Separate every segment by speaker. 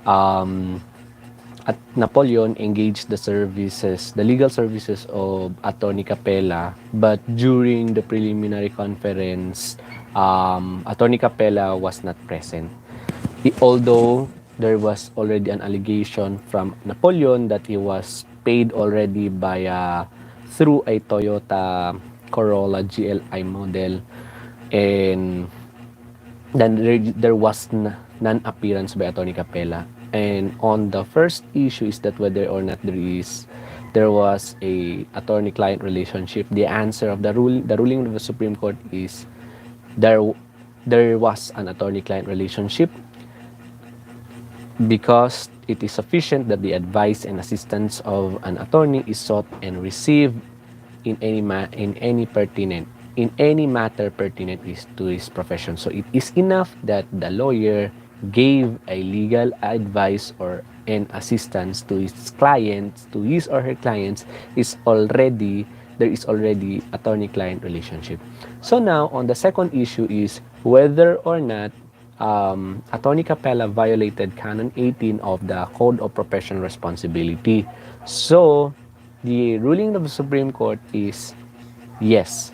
Speaker 1: Um, at Napoleon engaged the legal services of Attorney Capela, but during the preliminary conference, Attorney Capela was not present. Although there was already an allegation from Napoleon that he was paid already by through a Toyota Corolla GLI model, and then there was non-appearance by Attorney Capela. And on the first issue is that whether or not there was a attorney-client relationship. The answer of the ruling of the Supreme Court is there there was an attorney-client relationship because it is sufficient that the advice and assistance of an attorney is sought and received in any matter pertinent is to his profession. So it is enough that the lawyer gave a legal advice or an assistance to his clients, to his or her clients, is already there is already attorney-client relationship. So now on the second issue is whether or not Attorney Capela violated Canon 18 of the Code of Professional Responsibility. So the ruling of the Supreme Court is yes.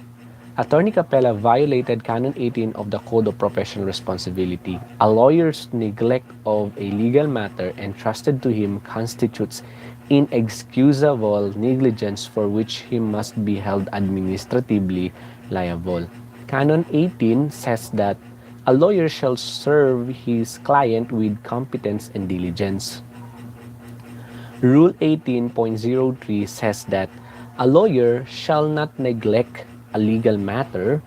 Speaker 1: Attorney Capela violated Canon 18 of the Code of Professional Responsibility. A lawyer's neglect of a legal matter entrusted to him constitutes inexcusable negligence for which he must be held administratively liable. Canon 18 says that a lawyer shall serve his client with competence and diligence. Rule 18.03 says that a lawyer shall not neglect a legal matter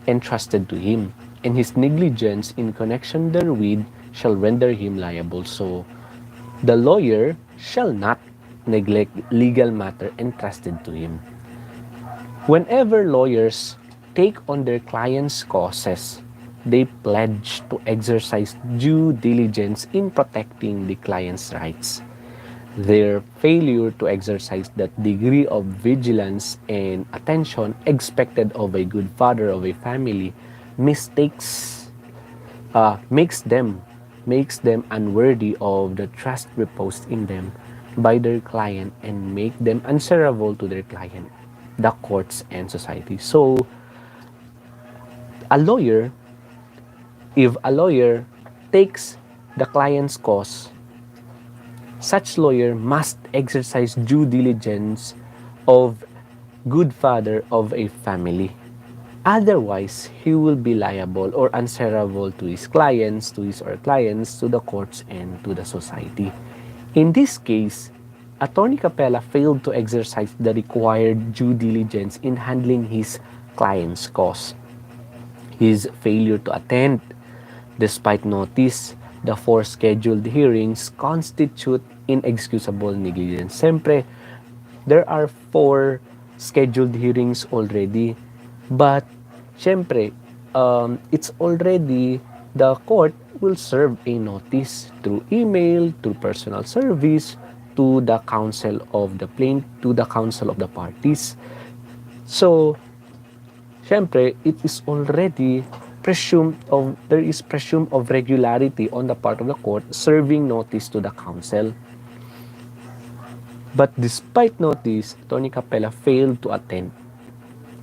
Speaker 1: entrusted to him, and his negligence in connection therewith shall render him liable. So, the lawyer shall not neglect legal matter entrusted to him. Whenever lawyers take on their clients' causes, they pledge to exercise due diligence in protecting the client's rights. Their failure to exercise that degree of vigilance and attention expected of a good father of a family mistakes makes them unworthy of the trust reposed in them by their client and make them answerable to their client, the courts, and society. So, a lawyer, if a lawyer takes the client's cause, such lawyer must exercise due diligence of good father of a family. Otherwise, he will be liable or answerable to his clients, to his or clients, to the courts, and to the society. In this case, Attorney Capela failed to exercise the required due diligence in handling his client's cause. His failure to attend, despite notice, the 4 scheduled hearings constitute inexcusable negligence. Siyempre, there are 4 scheduled hearings already, but siyempre, it's already, the court will serve a notice through email, through personal service, to the counsel of the plaintiff, to the counsel of the parties. So, siyempre, it is already there is presumed of regularity on the part of the court serving notice to the counsel. But despite notice, Attorney Capela failed to attend.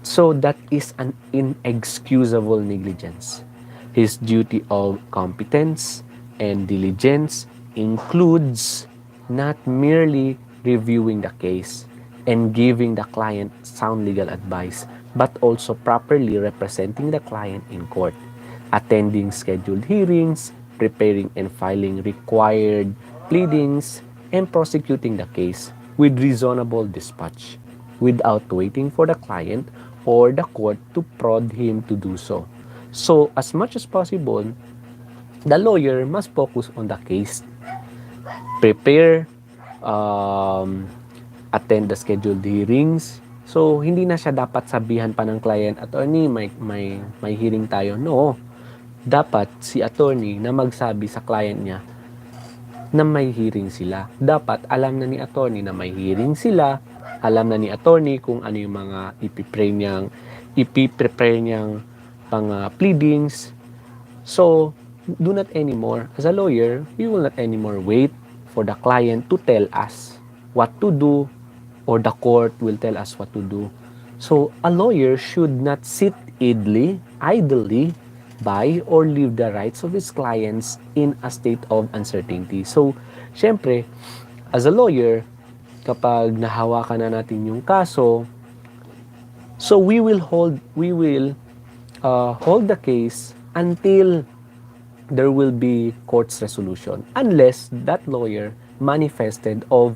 Speaker 1: So that is an inexcusable negligence. His duty of competence and diligence includes not merely reviewing the case and giving the client sound legal advice, but also properly representing the client in court, attending scheduled hearings, preparing and filing required pleadings, and prosecuting the case with reasonable dispatch, without waiting for the client or the court to prod him to do so. So, as much as possible, the lawyer must focus on the case, prepare, attend the scheduled hearings. So, hindi na siya dapat sabihan pa ng client, attorney, may hearing tayo. No. Dapat si attorney na magsabi sa client niya na may hearing sila. Dapat alam na ni attorney na may hearing sila. Alam na ni attorney kung ano yung mga ipiprepare niyang pang pleadings. So, do not anymore, as a lawyer, we will not anymore wait for the client to tell us what to do, or the court will tell us what to do. So a lawyer should not sit idly by or leave the rights of his clients in a state of uncertainty. So, syempre, as a lawyer, kapag nahawakan na natin yung kaso, so we will hold the case until there will be court's resolution, unless that lawyer manifested of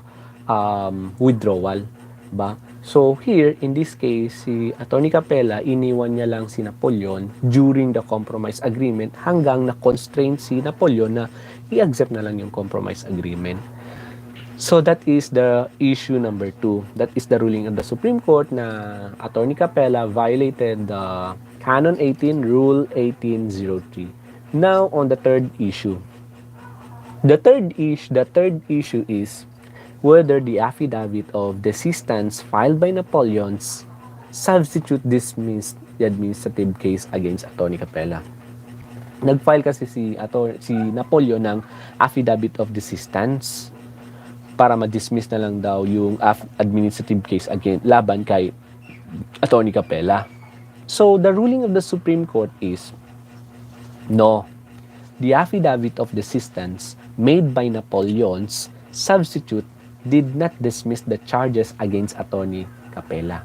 Speaker 1: withdrawal, ba? So here, in this case, si Atty. Capela, iniwan niya lang si Napoleon during the compromise agreement hanggang na-constrain si Napoleon na i-accept na lang yung compromise agreement. So that is the issue number 2. That is the ruling of the Supreme Court na Atty. Capela violated the Canon 18, Rule 1803. Now on the third issue. The third issue is whether the affidavit of desistance filed by Napoleon's substitute dismissed the administrative case against Atty. Capela. Nag-file kasi si Napoleon ng affidavit of desistance para ma-dismiss na lang daw yung administrative case laban kay Atty. Capela. So, the ruling of the Supreme Court is, no, the affidavit of desistance made by Napoleon's substitute did not dismiss the charges against Atty. Capela.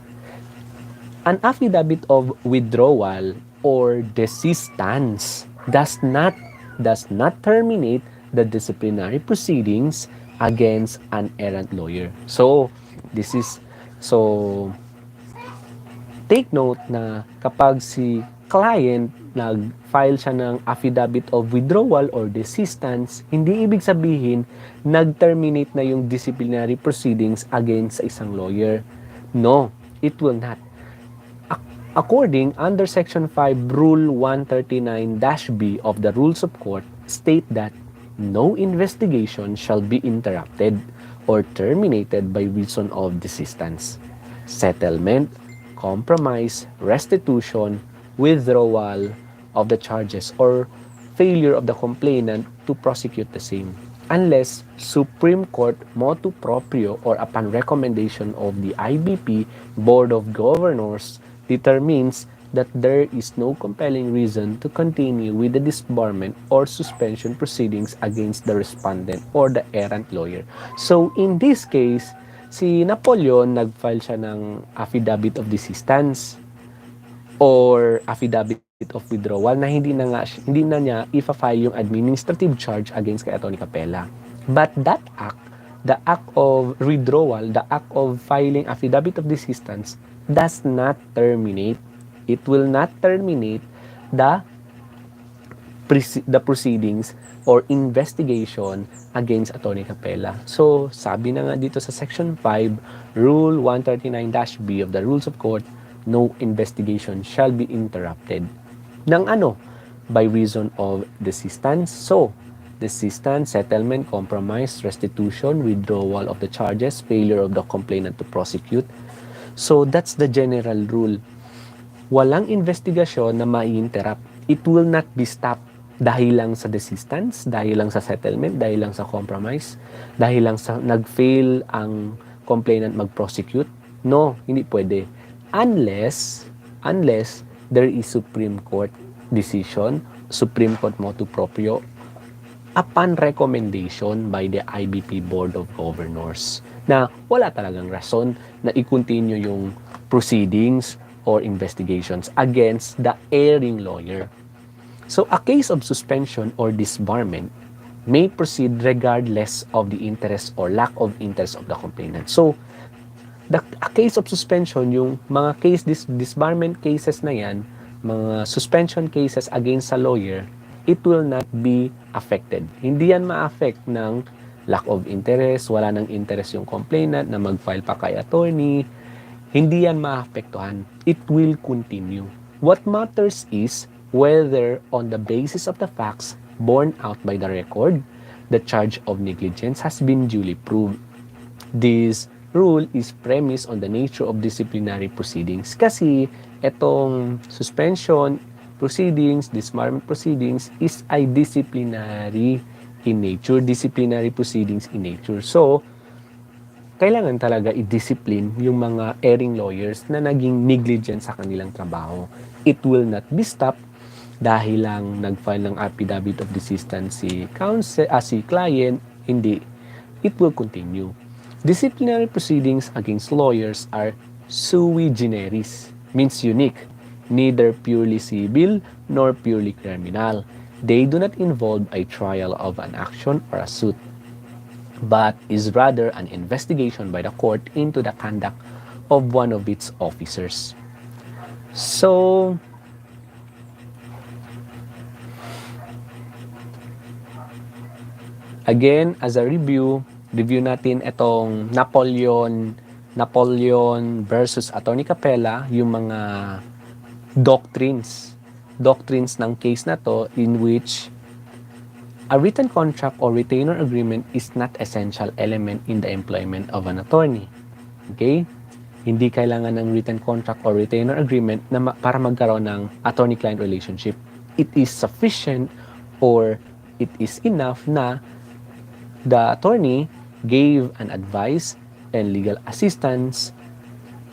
Speaker 1: An affidavit of withdrawal or desistance does not terminate the disciplinary proceedings against an errant lawyer. So take note na kapag si client nag-file siya ng affidavit of withdrawal or desistance, hindi ibig sabihin nag-terminate na yung disciplinary proceedings against sa isang lawyer. No, it will not. According under Section 5, Rule 139-B of the Rules of Court, state that no investigation shall be interrupted or terminated by reason of desistance, settlement, compromise, restitution, withdrawal of the charges, or failure of the complainant to prosecute the same, unless Supreme Court motu proprio or upon recommendation of the IBP Board of Governors determines that there is no compelling reason to continue with the disbarment or suspension proceedings against the respondent or the errant lawyer. So, in this case, si Napoleon, nag-file siya ng affidavit of desistance or affidavit of withdrawal na hindi na niya ifa-file yung administrative charge against kay Atty. Capela. But that act, the act of withdrawal, the act of filing affidavit of desistance does not terminate. It will not terminate the proceedings or investigation against Atty. Capela. So, sabi na nga dito sa Section 5, Rule 139-B of the Rules of Court, no investigation shall be interrupted. Ng ano? By reason of desistance. So, desistance, settlement, compromise, restitution, withdrawal of the charges, failure of the complainant to prosecute. So, that's the general rule. Walang investigasyon na ma-interrupt. It will not be stopped dahil lang sa desistance, dahil lang sa settlement, dahil lang sa compromise, dahil lang sa nag-fail ang complainant mag-prosecute. No, hindi pwede. Unless there is Supreme Court decision, Supreme Court motu proprio, upon recommendation by the IBP Board of Governors na wala talagang rason na i-continue yung proceedings or investigations against the erring lawyer. So, a case of suspension or disbarment may proceed regardless of the interest or lack of interest of the complainant. So, a case of suspension, yung mga disbarment cases na yan, mga suspension cases against a lawyer, it will not be affected. Hindi yan ma-affect ng lack of interest, wala nang interest yung complainant na mag-file pa kay attorney. Hindi yan maapektuhan. It will continue. What matters is whether on the basis of the facts borne out by the record, the charge of negligence has been duly proved. This rule is premised on the nature of disciplinary proceedings kasi itong suspension proceedings, disbarment proceedings is ay disciplinary in nature, disciplinary proceedings in nature. So, kailangan talaga i-discipline yung mga erring lawyers na naging negligent sa kanilang trabaho. It will not be stopped dahil lang nag-file ng affidavit of desistance si si client, hindi. It will continue. Disciplinary proceedings against lawyers are sui generis, means unique, neither purely civil nor purely criminal. They do not involve a trial of an action or a suit, but is rather an investigation by the court into the conduct of one of its officers. So, again, as a review natin itong Napoleon versus Atty. Capela, yung mga doctrines ng case na to in which a written contract or retainer agreement is not essential element in the employment of an attorney. Okay? Hindi kailangan ng written contract or retainer agreement na para magkaroon ng attorney-client relationship. It is sufficient or it is enough na the attorney gave an advice and legal assistance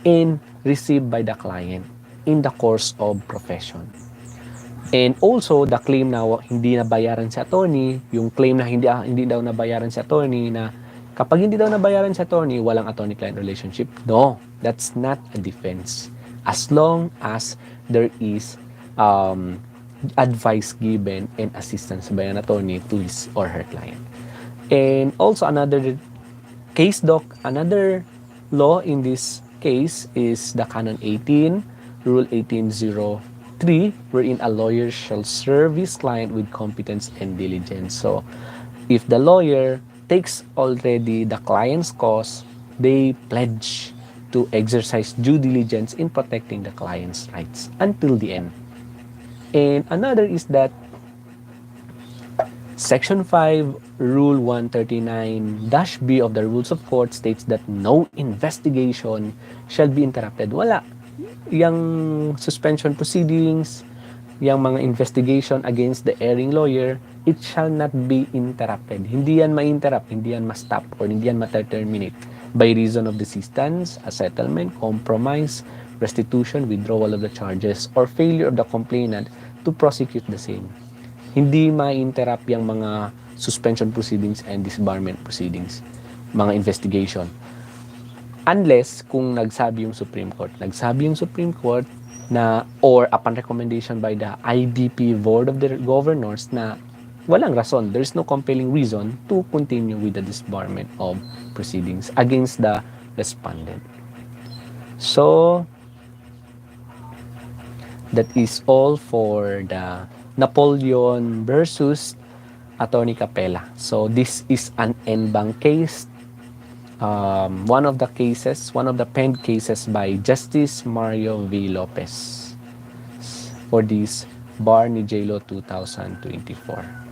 Speaker 1: and received by the client in the course of profession. And also, the claim na hindi nabayaran si attorney, yung claim na hindi daw nabayaran si attorney, na kapag hindi daw nabayaran si attorney, walang attorney-client relationship. No, that's not a defense. As long as there is advice given and assistance by an attorney to his or her client. And also another law in this case is the Canon 18, Rule 1803, wherein a lawyer shall serve his client with competence and diligence. So, if the lawyer takes already the client's cause, they pledge to exercise due diligence in protecting the client's rights until the end. And another is that Section 5, Rule 139-B of the Rules of Court states that no investigation shall be interrupted. Wala. Yung suspension proceedings, yung mga investigation against the erring lawyer, it shall not be interrupted. Hindi yan ma-interrupt, hindi yan ma-stop, or hindi yan ma-terminate by reason of desistance, a settlement, compromise, restitution, withdrawal of the charges, or failure of the complainant to prosecute the same. Hindi ma-interrupt yung mga suspension proceedings and disbarment proceedings, mga investigation. Unless kung nagsabi yung Supreme Court. Nagsabi yung Supreme Court na, or upon recommendation by the IDP Board of the Governors, na walang rason, there's no compelling reason to continue with the disbarment of proceedings against the respondent. So, that is all for the Napoleon versus Atty. Capela. So, this is an en banc case. One of the penned cases by Justice Mario V Lopez for this bar ni JLO 2024.